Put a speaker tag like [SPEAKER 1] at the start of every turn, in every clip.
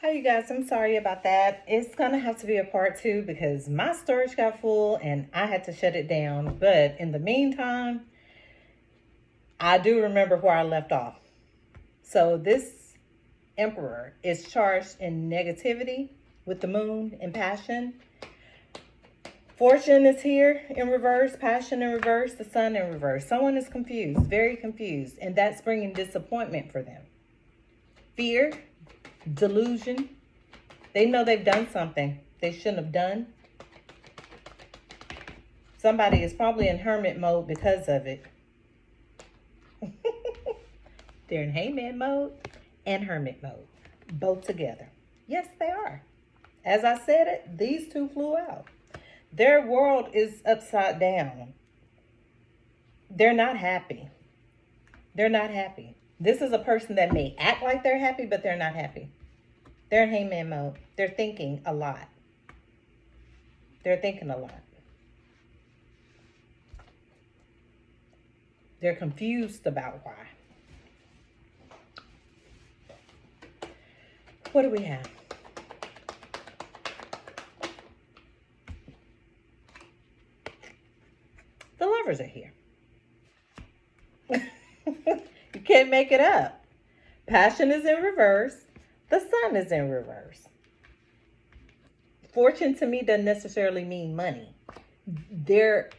[SPEAKER 1] Hi, you guys. I'm sorry about that. It's going to have to be a part two because my storage got full and I had to shut it down. But in the meantime, I do remember where I left off. So, this emperor is charged in negativity with the moon and passion. Fortune is here in reverse, passion in reverse, the sun in reverse. Someone is confused, very confused, and that's bringing disappointment for them. Fear, delusion. They know they've done something they shouldn't have done. Somebody is probably in hermit mode because of it. They're in hangman mode and hermit mode, both together. Yes, they are. As I said it, these two flew out. Their world is upside down. They're not happy. They're not happy. This is a person that may act like they're happy, but they're not happy. They're in hangman mode. They're thinking a lot. They're thinking a lot. They're confused about why. What do we have? The lovers are here. You can't make it up. Passion is in reverse. The sun is in reverse. Fortune to me doesn't necessarily mean money. They're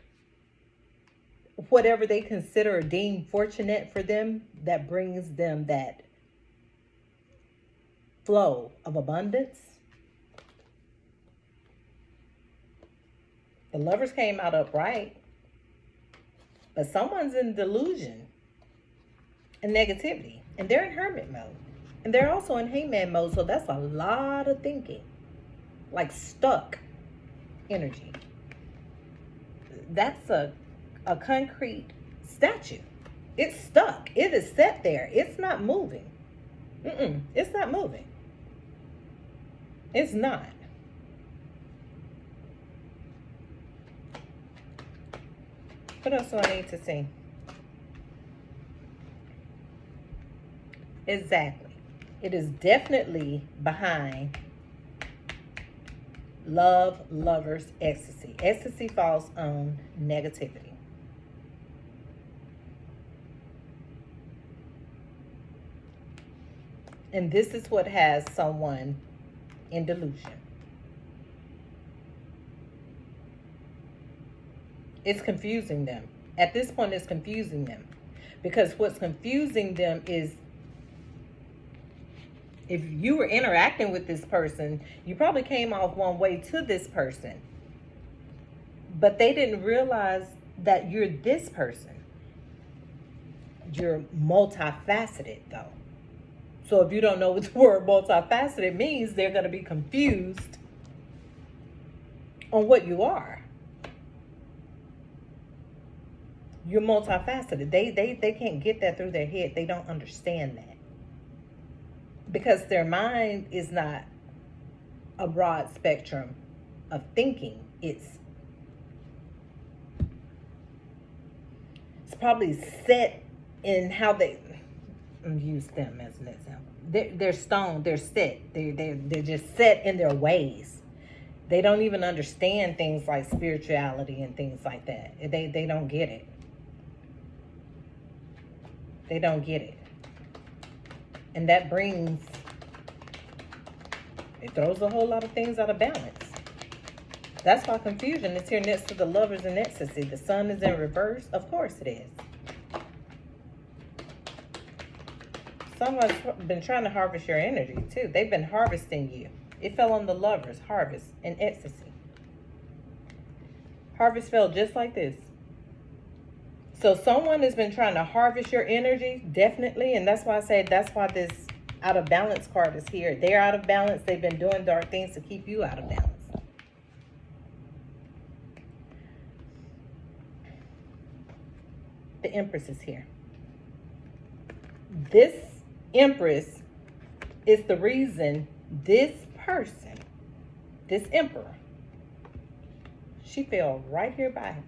[SPEAKER 1] whatever they consider or deem fortunate for them, that brings them that flow of abundance. The lovers came out upright, but someone's in delusion and negativity, and they're in hermit mode. And they're also in hangman mode, so that's a lot of thinking. Like stuck energy. That's a concrete statue. It's stuck. It is set there. It's not moving. It's not moving. It's not. What else do I need to see? Exactly. It is definitely behind love, lovers, ecstasy. Ecstasy falls on negativity. And this is what has someone in delusion. It's confusing them. At this point, it's confusing them. Because what's confusing them is if you were interacting with this person, you probably came off one way to this person. But they didn't realize that you're this person. You're multifaceted, though. So if you don't know what the word multifaceted means, they're going to be confused on what you are. You're multifaceted. They can't get that through their head. They don't understand that. Because their mind is not a broad spectrum of thinking. It's probably set in how they use them as an example. They're stone. They're set. They're just set in their ways. They don't even understand things like spirituality and things like that. They don't get it. They don't get it. And that it throws a whole lot of things out of balance. That's why confusion is here next to the lovers in ecstasy. The sun is in reverse. Of course it is. Someone's been trying to harvest your energy too. They've been harvesting you. It fell on the lovers, harvest and ecstasy. Harvest fell just like this. So someone has been trying to harvest your energy, definitely. And that's why I said that's why this out of balance card is here. They're out of balance. They've been doing dark things to keep you out of balance. The Empress is here. This Empress is the reason this person, this Emperor, she fell right here by him.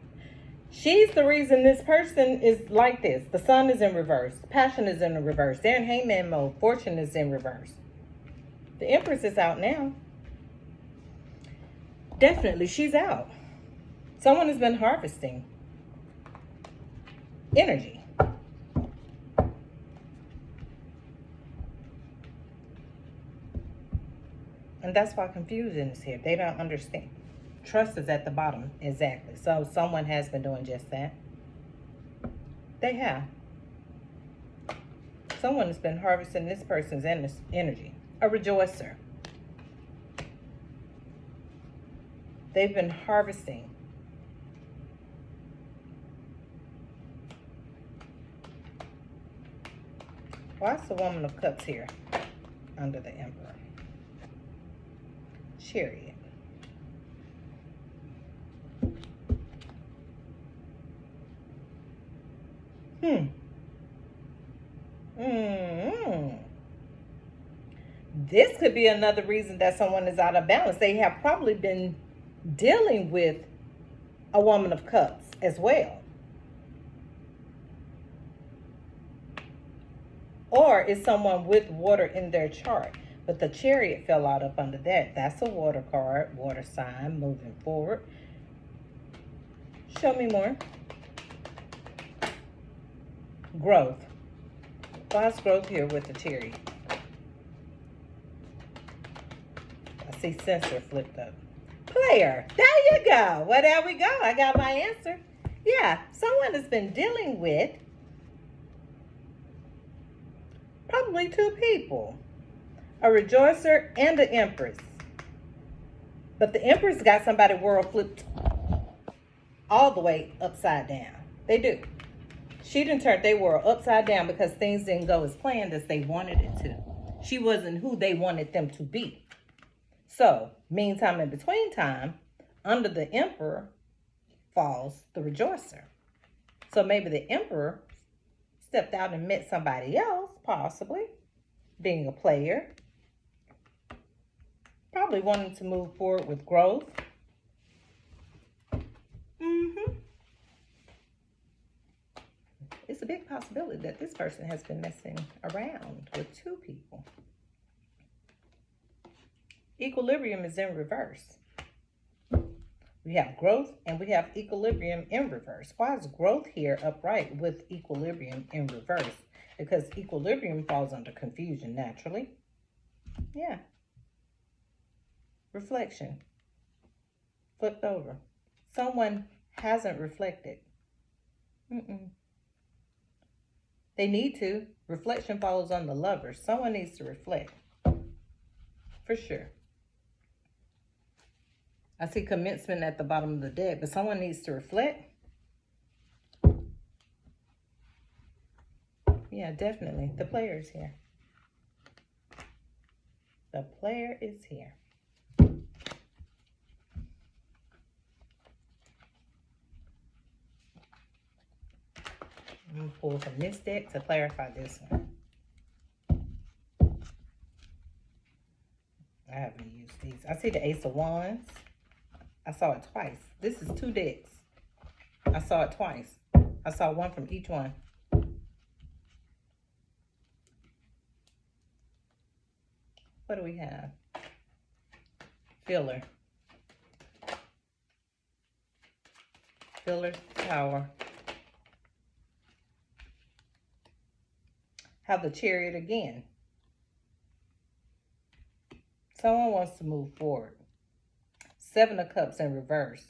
[SPEAKER 1] She's the reason this person is like this. The sun is in reverse. Passion is in reverse. They're in hangman mode. Fortune is in reverse. The Empress is out now. Definitely, she's out. Someone has been harvesting energy. And that's why confusion is here. They don't understand. Trust is at the bottom. Exactly. So someone has been doing just that. They have. Someone has been harvesting this person's energy. A rejoicer. They've been harvesting. Why is the Woman of Cups here under the Emperor? Chariot. This could be another reason that someone is out of balance. They have probably been dealing with a Woman of Cups as well. Or is someone with water in their chart? But the Chariot fell out up under that. That's a water card, water sign, moving forward. Show me more. Growth. Why is growth here with the Chariot? I see censor flipped up. Player. There you go. Well, there we go. I got my answer. Yeah, someone has been dealing with probably two people. A rejoicer and an Empress. But the Empress got somebody world flipped all the way upside down. They do. She done turned their world upside down because things didn't go as planned as they wanted it to. She wasn't who they wanted them to be. So, meantime, in between time, under the Emperor falls the rejoicer. So maybe the Emperor stepped out and met somebody else, possibly, being a player. Probably wanting to move forward with growth. It's a big possibility that this person has been messing around with two people. Equilibrium is in reverse. We have growth and we have equilibrium in reverse. Why is growth here upright with equilibrium in reverse? Because equilibrium falls under confusion naturally. Yeah. Reflection. Flipped over. Someone hasn't reflected. They need to. Reflection follows on the Lovers. Someone needs to reflect. For sure. I see commencement at the bottom of the deck, but someone needs to reflect. Yeah, definitely. The player is here. The player is here. I'm going to pull from this deck to clarify this one. I haven't used these. I see the Ace of Wands. I saw it twice. This is two decks. I saw it twice. I saw one from each one. What do we have? Filler. Filler Tower. Have the Chariot again. Someone wants to move forward. Seven of Cups in reverse.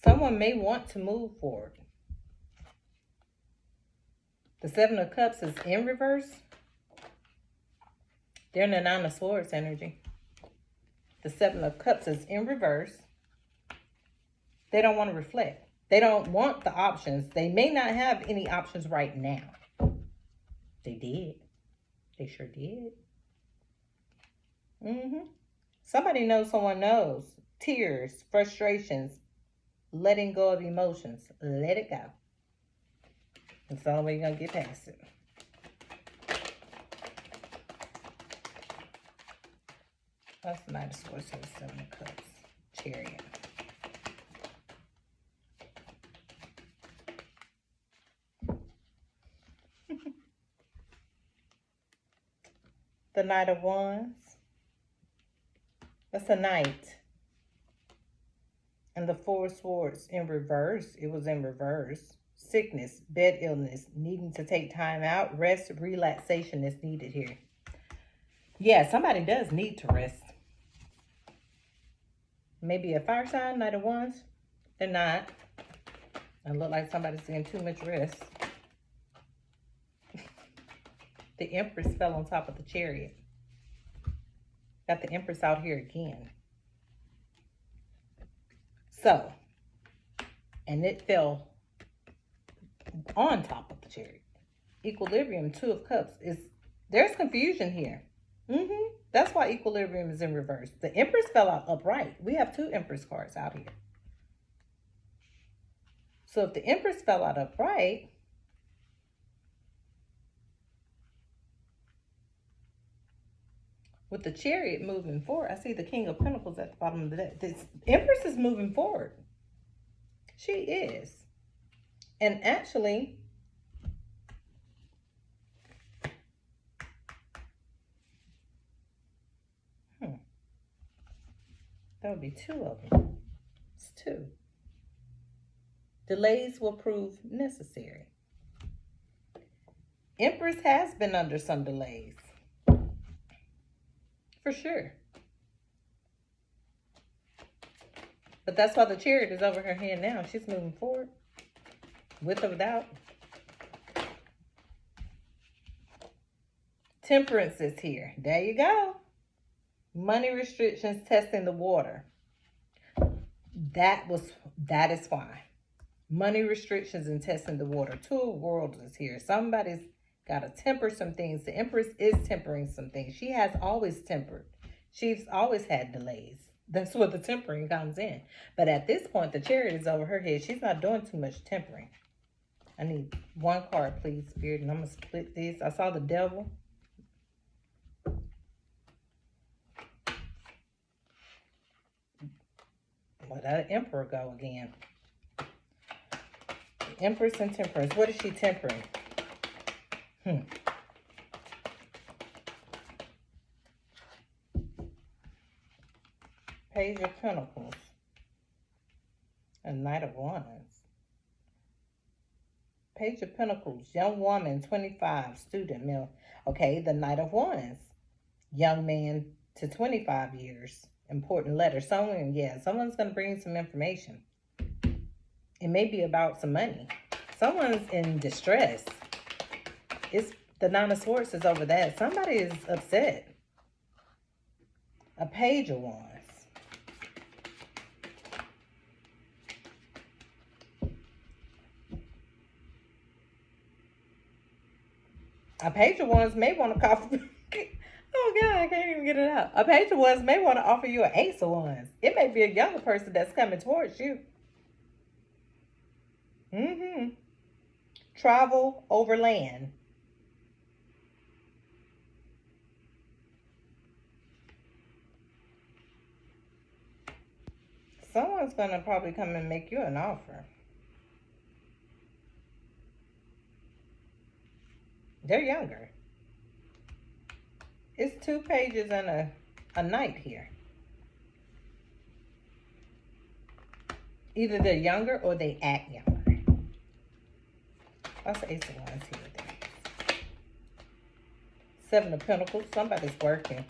[SPEAKER 1] Someone may want to move forward. The Seven of Cups is in reverse. They're in the Nine of Swords energy. The Seven of Cups is in reverse. They don't want to reflect. They don't want the options. They may not have any options right now. They did. They sure did. Somebody knows someone knows. Tears, frustrations, letting go of emotions. Let it go. That's the only way you're going to get past it. That's the Knight of Swords to the Seven of Cups. Chariot. The Knight of Wands. That's a knight. And the Four of Swords in reverse. It was in reverse. Sickness, bed illness, needing to take time out. Rest, relaxation is needed here. Yeah, somebody does need to rest. Maybe a fire sign, Knight of Wands. They're not. It look like somebody's getting too much rest. The Empress fell on top of the Chariot. Got the Empress out here again. So, and it fell on top of the Chariot. Equilibrium, Two of Cups. There's confusion here. That's why equilibrium is in reverse. The Empress fell out upright. We have two Empress cards out here. So if the Empress fell out upright, with the Chariot moving forward, I see the King of Pentacles at the bottom of the deck. This Empress is moving forward. She is. And actually, that would be two of them. It's two. Delays will prove necessary. Empress has been under some delays. For sure. But that's why the Chariot is over her head now. She's moving forward. With or without. Temperance is here. There you go. Money restrictions, testing the water. That is why. Money restrictions and testing the water. Two of Worlds is here. Somebody's got to temper some things. The Empress is tempering some things. She has always tempered. She's always had delays. That's where the tempering comes in. But at this point, the Chariot is over her head. She's not doing too much tempering. I need one card, please, Spirit. And I'm going to split these. I saw the Devil. Where did the Emperor go again? The Empress and Temperance. What is she tempering? Page of Pentacles. And Knight of Wands. Page of Pentacles. Young woman, 25, student, male. Okay, the Knight of Wands. Young man to 25 years. Important letter. Someone's going to bring you some information. It may be about some money. Someone's in distress. It's the Nine of Swords is over that. Somebody is upset. A Page of Wands. A Page of Wands may want to call. Oh God, I can't even get it out. A Page of Wands may want to offer you an Ace of Wands. It may be a younger person that's coming towards you. Travel over land. Someone's going to probably come and make you an offer. They're younger. It's two pages and a knight here. Either they're younger or they act younger. That's the Ace of Wands here. Then. Seven of Pentacles. Somebody's working.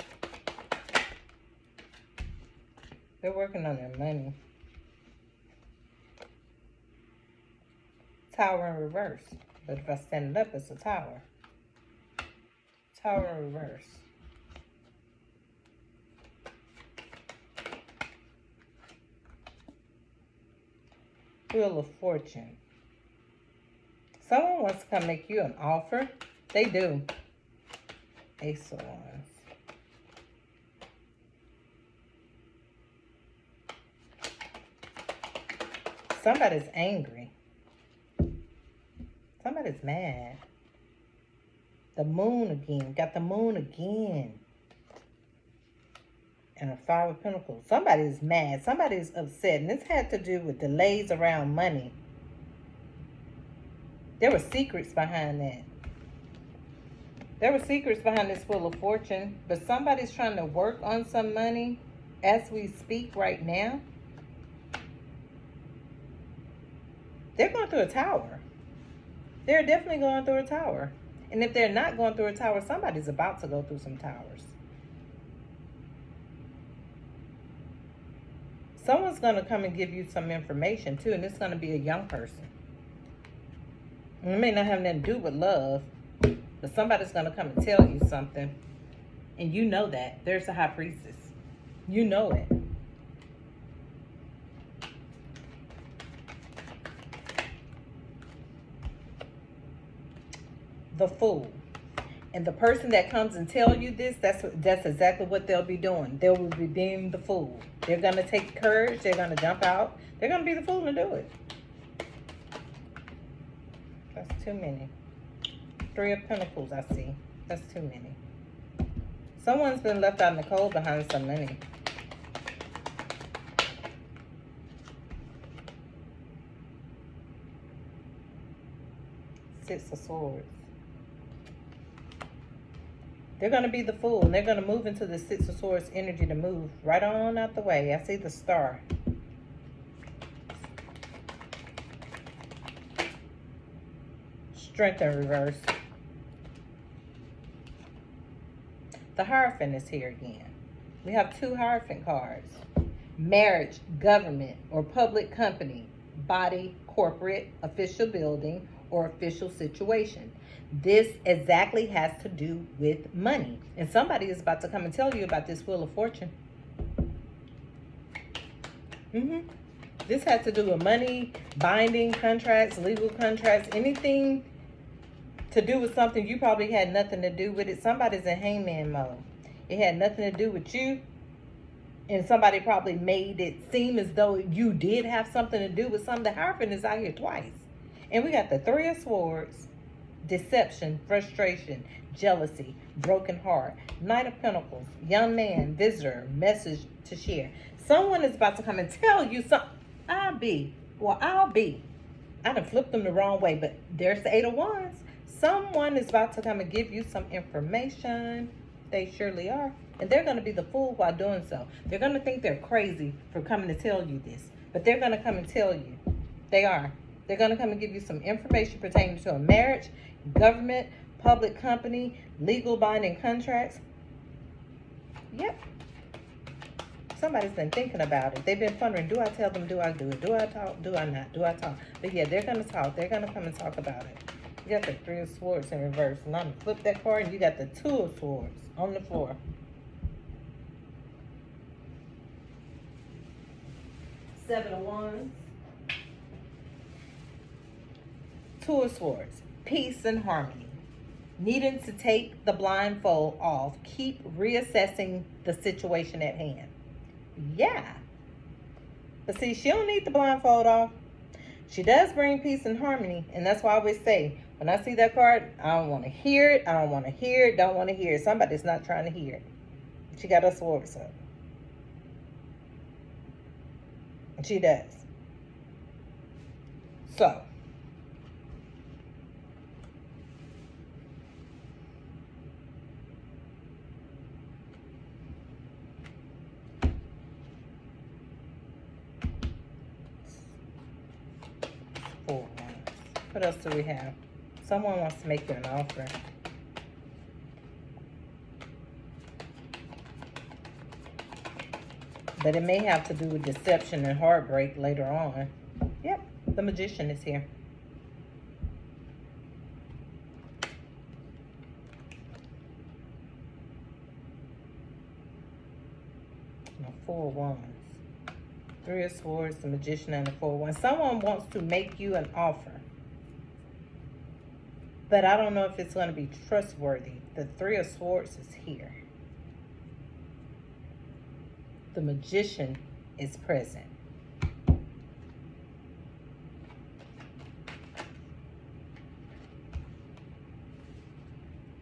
[SPEAKER 1] They're working on their money. Tower in reverse. But if I stand it up, it's a tower. Tower in reverse. Wheel of Fortune. Someone wants to come make you an offer. They do. Ace of Wands. Somebody's angry. Somebody's mad. The Moon again. Got the Moon again. And a Five of Pentacles. Somebody's mad. Somebody's upset. And this had to do with delays around money. There were secrets behind that. There were secrets behind this Wheel of Fortune, but somebody's trying to work on some money as we speak right now. They're going through a tower. They're definitely going through a tower. And if they're not going through a tower, somebody's about to go through some towers. Someone's going to come and give you some information too, and it's going to be a young person. It may not have nothing to do with love, but somebody's going to come and tell you something. And you know that. There's a high priestess. You know it. The Fool. And the person that comes and tell you this, that's exactly what they'll be doing. They will be being the fool. They're going to take courage. They're going to jump out. They're going to be the fool and do it. That's too many. 3 of Pentacles, I see. That's too many. Someone's been left out in the cold behind some money. Six of Swords. They're going to be the fool, and they're going to move into the Six of Swords energy to move right on out the way. I see the star. Strength in reverse. The Hierophant is here again. We have 2 Hierophant cards. Marriage, government, or public company, body, corporate, official building, or official situation. This exactly has to do with money. And somebody is about to come and tell you about this Wheel of Fortune. This has to do with money, binding contracts, legal contracts, anything to do with something you probably had nothing to do with it. Somebody's in hangman mode. It had nothing to do with you. And somebody probably made it seem as though you did have something to do with something. The Hierophant is out here twice. And we got the 3 of Swords. Deception, frustration, jealousy, broken heart, Knight of Pentacles, young man, visitor, message to share. Someone is about to come and tell you something. I'll be. I done flipped them the wrong way, but there's the 8 of Wands. Someone is about to come and give you some information. They surely are. And they're going to be the fool while doing so. They're going to think they're crazy for coming to tell you this. But they're going to come and tell you. They are. They're going to come and give you some information pertaining to a marriage, government, public company, legal binding contracts. Yep. Somebody's been thinking about it. They've been wondering, do I tell them, do I do it? Do I talk? Do I not? Do I talk? But yeah, they're going to talk. They're going to come and talk about it. You got the 3 of Swords in reverse. And I'm going to flip that card, and you got the 2 of Swords on the floor. Seven of Wands. 2 of Swords. Peace and harmony. Needing to take the blindfold off. Keep reassessing the situation at hand. Yeah. But see, she don't need the blindfold off. She does bring peace and harmony. And that's why I always say, when I see that card, I don't want to hear it. I don't want to hear it. Don't want to hear it. Somebody's not trying to hear it. She got her swords up. She does. So. What else do we have? Someone wants to make you an offer. But it may have to do with deception and heartbreak later on. Yep, the Magician is here. The 4 of Wands. 3 of Swords, the Magician, and the 4 of Wands. Someone wants to make you an offer. But I don't know if it's going to be trustworthy. The 3 of Swords is here. The Magician is present.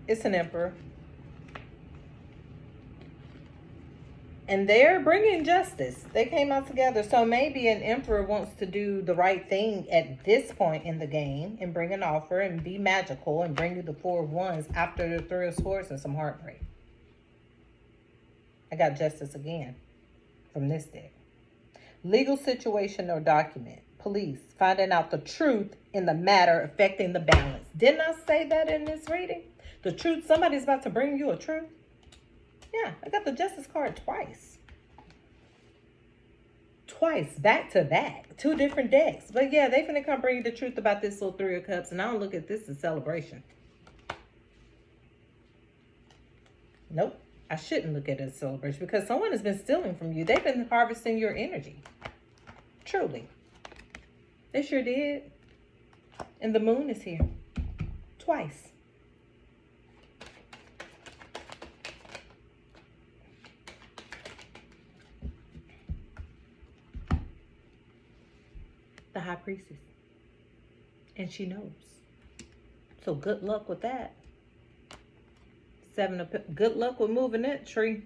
[SPEAKER 1] It's an Emperor. And they're bringing justice. They came out together. So maybe an emperor wants to do the right thing at this point in the game and bring an offer and be magical and bring you the 4 of Wands after the 3 of Swords and some heartbreak. I got justice again from this deck. Legal situation or document. Police finding out the truth in the matter affecting the balance. Didn't I say that in this reading? The truth. Somebody's about to bring you a truth. Yeah, I got the Justice card twice. Twice, back to back. 2 different decks. But yeah, they finna come bring you the truth about this little 3 of Cups. And I don't look at this as celebration. Nope. I shouldn't look at it as celebration because someone has been stealing from you. They've been harvesting your energy. Truly. They sure did. And the moon is here. Twice. The High Priestess. And she knows. So good luck with that. Good luck with moving that tree.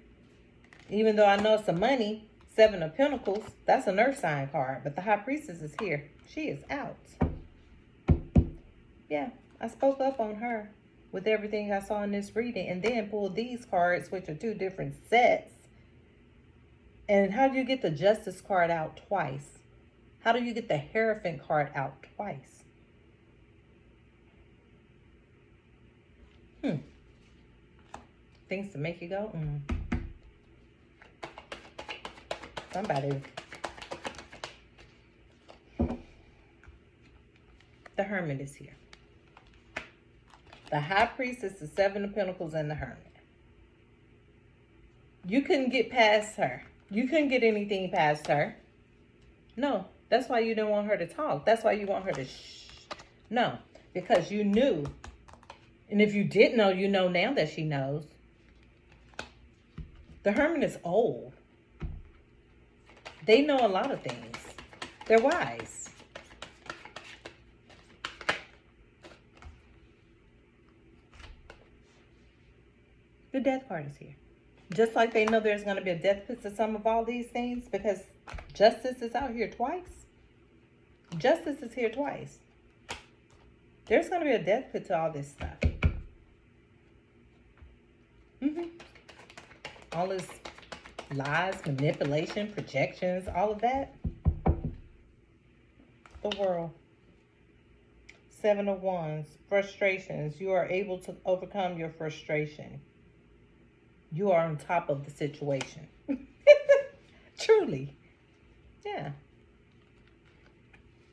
[SPEAKER 1] Even though I know it's some money. 7 of Pentacles. That's an Earth sign card. But the High Priestess is here. She is out. Yeah, I spoke up on her with everything I saw in this reading. And then pulled these cards, which are 2 different sets. And how do you get the Justice card out twice? How do you get the Hierophant card out twice? Things to make you go, Somebody. The Hermit is here. The High Priestess, the 7 of Pentacles, and the Hermit. You couldn't get past her. You couldn't get anything past her. No, that's why you didn't want her to talk. That's why you want her to shh. No, because you knew. And if you didn't know, you know now that she knows. The Hermit is old. They know a lot of things. They're wise. The Death card is here. Just like they know there's going to be a death pit to some of all these things because Justice is out here twice. Justice is here twice. There's going to be a death pit to all this stuff. All this lies, manipulation, projections, all of that. The World. 7 of Wands. Frustrations. You are able to overcome your frustration. You are on top of the situation. Truly. Yeah.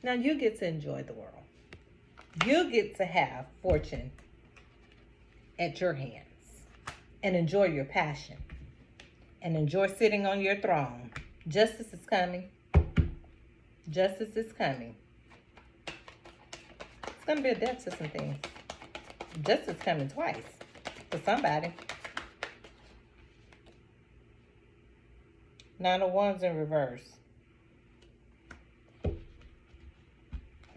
[SPEAKER 1] Now you get to enjoy the world. You get to have fortune at your hands. And enjoy your passion. And enjoy sitting on your throne. Justice is coming. Justice is coming. It's going to be a death to some things. Justice coming twice. For somebody. 9 of Wands in reverse.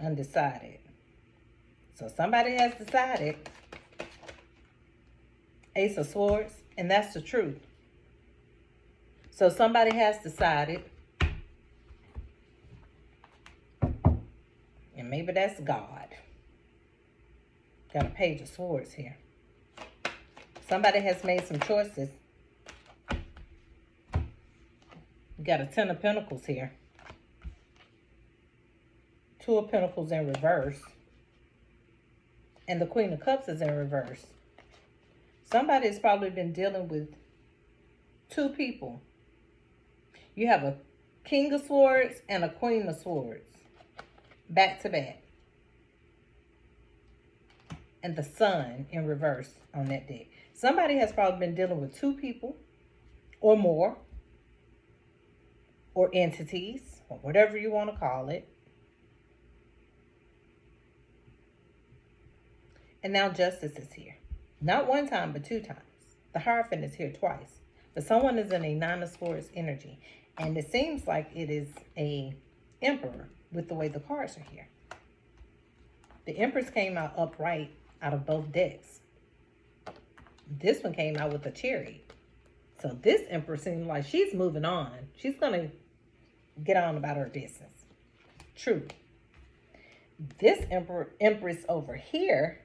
[SPEAKER 1] Undecided. So somebody has decided. Ace of Swords. And that's the truth. So somebody has decided. And maybe that's God. Got a Page of Swords here. Somebody has made some choices. You got a 10 of Pentacles here. 2 of Pentacles in reverse. And the Queen of Cups is in reverse. Somebody has probably been dealing with 2 people. You have a King of Swords and a Queen of Swords. Back to back. And the Sun in reverse on that deck. Somebody has probably been dealing with 2 people or more. Or entities, or whatever you want to call it. And now Justice is here. Not 1 time, but 2 times. The Hierophant is here twice. But someone is in a 9 of Swords energy. And it seems like it is a Emperor with the way the cards are here. The Empress came out upright out of both decks. This one came out with a Chariot. So this Empress seems like she's moving on. She's going to get on about her business. True. This Empress over here,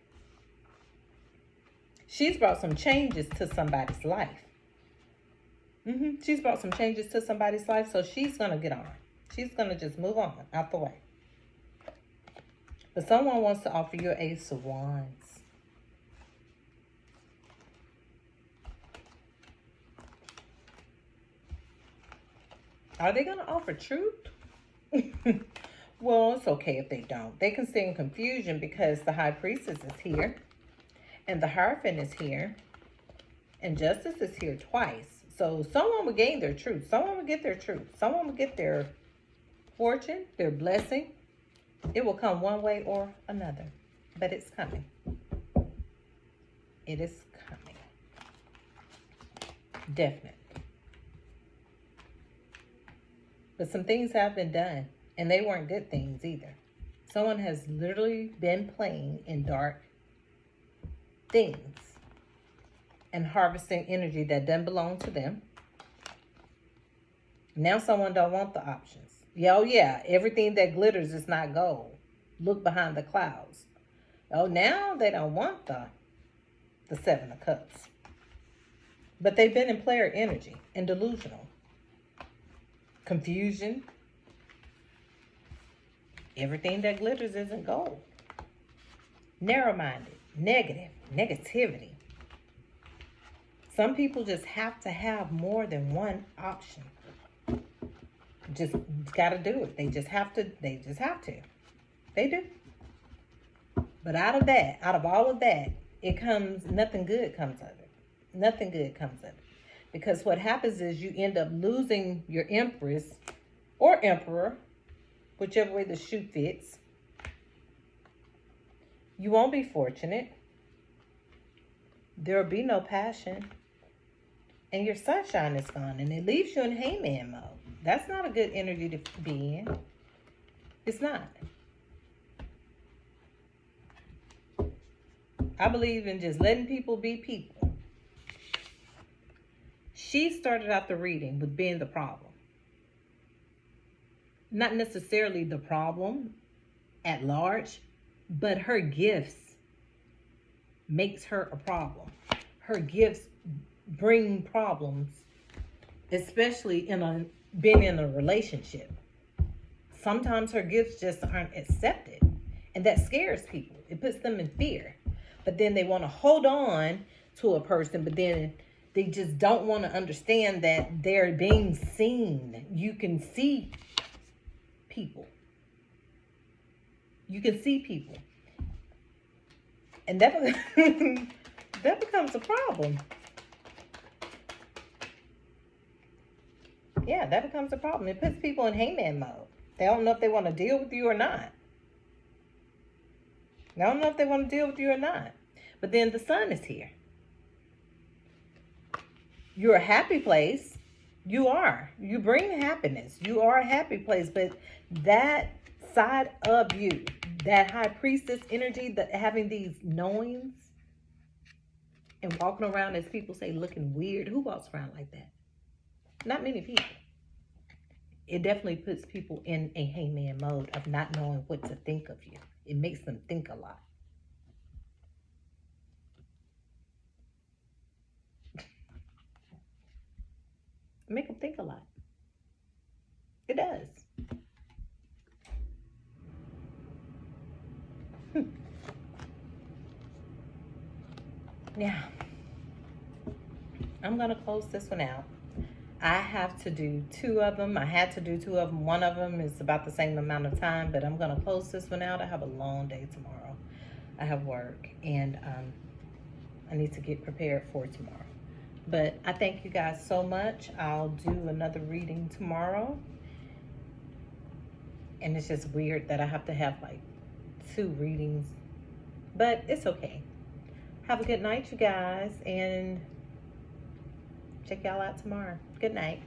[SPEAKER 1] she's brought some changes to somebody's life. She's brought some changes to somebody's life, so she's going to get on. She's going to just move on out the way. But someone wants to offer you an Ace of Wands. Are they going to offer truth? Well, it's okay if they don't. They can stay in confusion because the High Priestess is here. And the Hierophant is here. And Justice is here twice. So someone will gain their truth. Someone will get their truth. Someone will get their fortune, their blessing. It will come one way or another. But it's coming. It is coming. Definitely. But some things have been done. And they weren't good things either. Someone has literally been playing in dark things. And harvesting energy that doesn't belong to them. Now someone don't want the options. Oh yeah, everything that glitters is not gold. Look behind the clouds. Oh, now they don't want the Seven of Cups. But they've been in player energy and delusional. Confusion. Everything that glitters isn't gold. Narrow-minded, negative, negativity. Some people just have to have more than one option. Just got to do it. They just have to. They just have to. They do. But out of that, out of all of that, it comes, nothing good comes of it. Nothing good comes of it. Because what happens is you end up losing your Empress or Emperor, whichever way the shoe fits. You won't be fortunate. There will be no passion. And your sunshine is gone. And it leaves you in hangman mode. That's not a good energy to be in. It's not. I believe in just letting people be people. She started out the reading with being the problem. Not necessarily the problem at large, but her gifts makes her a problem. Her gifts bring problems, especially being in a relationship. Sometimes her gifts just aren't accepted, and that scares people. It puts them in fear. But then they want to hold on to a person, but then they just don't want to understand that they're being seen. You can see people. You can see people. And that becomes a problem. Yeah, that becomes a problem. It puts people in hangman mode. They don't know if they want to deal with you or not. I don't know if they want to deal with you or not. But then the sun is here. You're a happy place. You are. You bring happiness. You are a happy place. But that side of you, that High Priestess energy, that having these knowings and walking around, as people say, looking weird. Who walks around like that? Not many people. It definitely puts people in a hangman mode of not knowing what to think of you. It makes them think a lot. Make them think a lot. It does. Now, I'm going to close this one out. I have to do 2 of them. I had to do 2 of them. One of them is about the same amount of time, but I'm going to close this one out. I have a long day tomorrow. I have work, and I need to get prepared for tomorrow. But I thank you guys so much. I'll do another reading tomorrow. And it's just weird that I have to have like 2 readings. But it's okay. Have a good night, you guys. And check y'all out tomorrow. Good night.